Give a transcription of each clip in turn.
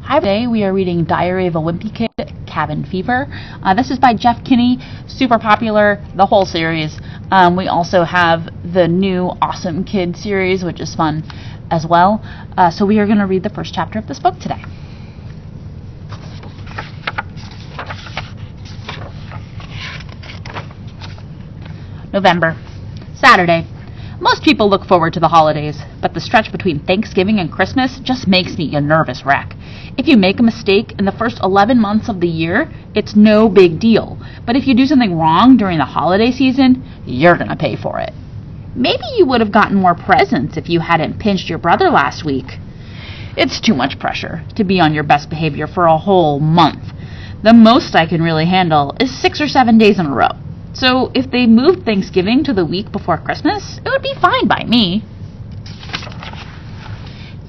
Hi, today we are reading Diary of a Wimpy Kid, Cabin Fever. This is by Jeff Kinney, super popular, the whole series. We also have the new Awesome Kid series, which is fun as well. So we are going to read the first chapter of this book today. November, Saturday. Most people look forward to the holidays, but the stretch between Thanksgiving and Christmas just makes me a nervous wreck. If you make a mistake in the first 11 months of the year, it's no big deal. But if you do something wrong during the holiday season, you're going to pay for it. Maybe you would have gotten more presents if you hadn't pinched your brother last week. It's too much pressure to be on your best behavior for a whole month. The most I can really handle is 6 or 7 days in a row. So if they moved Thanksgiving to the week before Christmas, it would be fine by me.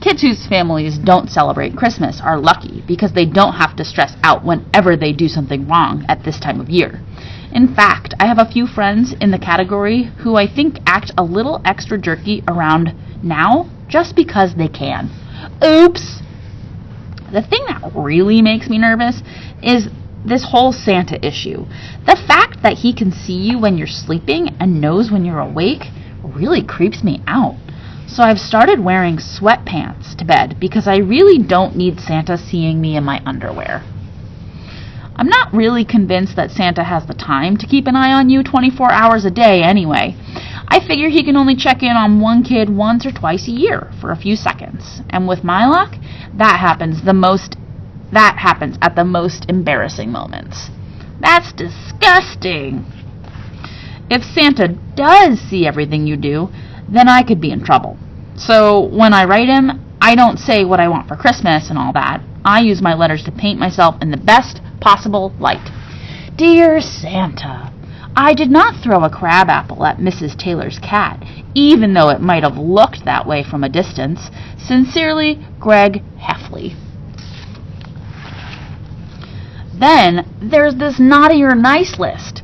Kids whose families don't celebrate Christmas are lucky because they don't have to stress out whenever they do something wrong at this time of year. In fact, I have a few friends in the category who I think act a little extra jerky around now just because they can. Oops! The thing that really makes me nervous is this whole Santa issue. The fact that he can see you when you're sleeping and knows when you're awake really creeps me out. So I've started wearing sweatpants to bed because I really don't need Santa seeing me in my underwear. I'm not really convinced that Santa has the time to keep an eye on you 24 hours a day anyway. I figure he can only check in on one kid once or twice a year for a few seconds. And with my luck, that happens at the most embarrassing moments. That's disgusting. If Santa does see everything you do, then I could be in trouble. So when I write him, I don't say what I want for Christmas and all that. I use my letters to paint myself in the best possible light. Dear Santa, I did not throw a crab apple at Mrs. Taylor's cat, even though it might have looked that way from a distance. Sincerely, Greg Heffley. Then there's this naughty or nice list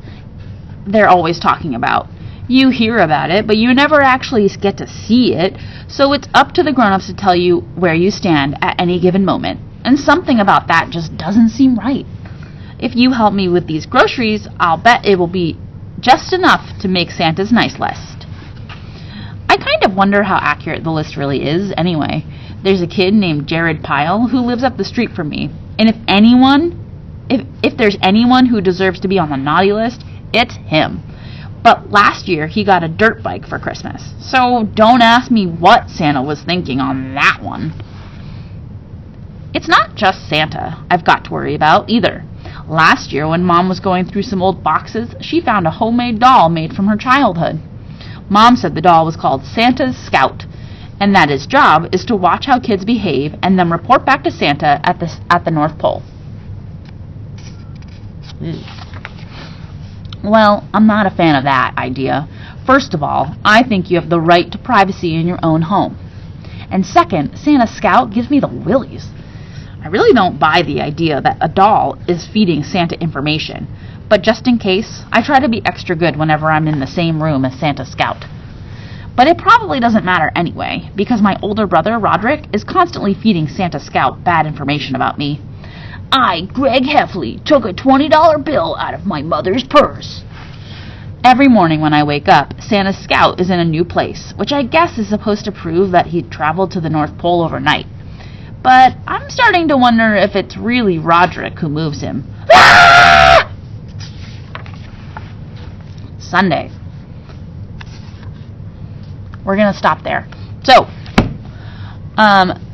they're always talking about. You hear about it, but you never actually get to see it, so it's up to the grown-ups to tell you where you stand at any given moment, and something about that just doesn't seem right. If you help me with these groceries, I'll bet it will be just enough to make Santa's nice list. I kind of wonder how accurate the list really is anyway. There's a kid named Jared Pyle who lives up the street from me, and if there's anyone who deserves to be on the naughty list, it's him. But last year, he got a dirt bike for Christmas, so don't ask me what Santa was thinking on that one. It's not just Santa I've got to worry about, either. Last year, when Mom was going through some old boxes, she found a homemade doll made from her childhood. Mom said the doll was called Santa's Scout, and that his job is to watch how kids behave and then report back to Santa at the North Pole. Well, I'm not a fan of that idea. First of all, I think you have the right to privacy in your own home. And second, Santa Scout gives me the willies. I really don't buy the idea that a doll is feeding Santa information, but just in case, I try to be extra good whenever I'm in the same room as Santa Scout. But it probably doesn't matter anyway, because my older brother, Roderick, is constantly feeding Santa Scout bad information about me. I, Greg Heffley, took a $20 bill out of my mother's purse. Every morning when I wake up, Santa's Scout is in a new place, which I guess is supposed to prove that he traveled to the North Pole overnight. But I'm starting to wonder if it's really Roderick who moves him. Ah! Sunday. We're going to stop there. So,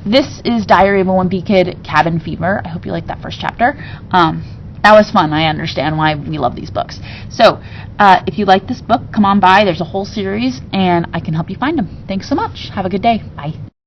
this is Diary of a Wimpy Kid, Cabin Fever. I hope you liked that first chapter. That was fun. I understand why we love these books. So, if you like this book, come on by. There's a whole series, and I can help you find them. Thanks so much. Have a good day. Bye.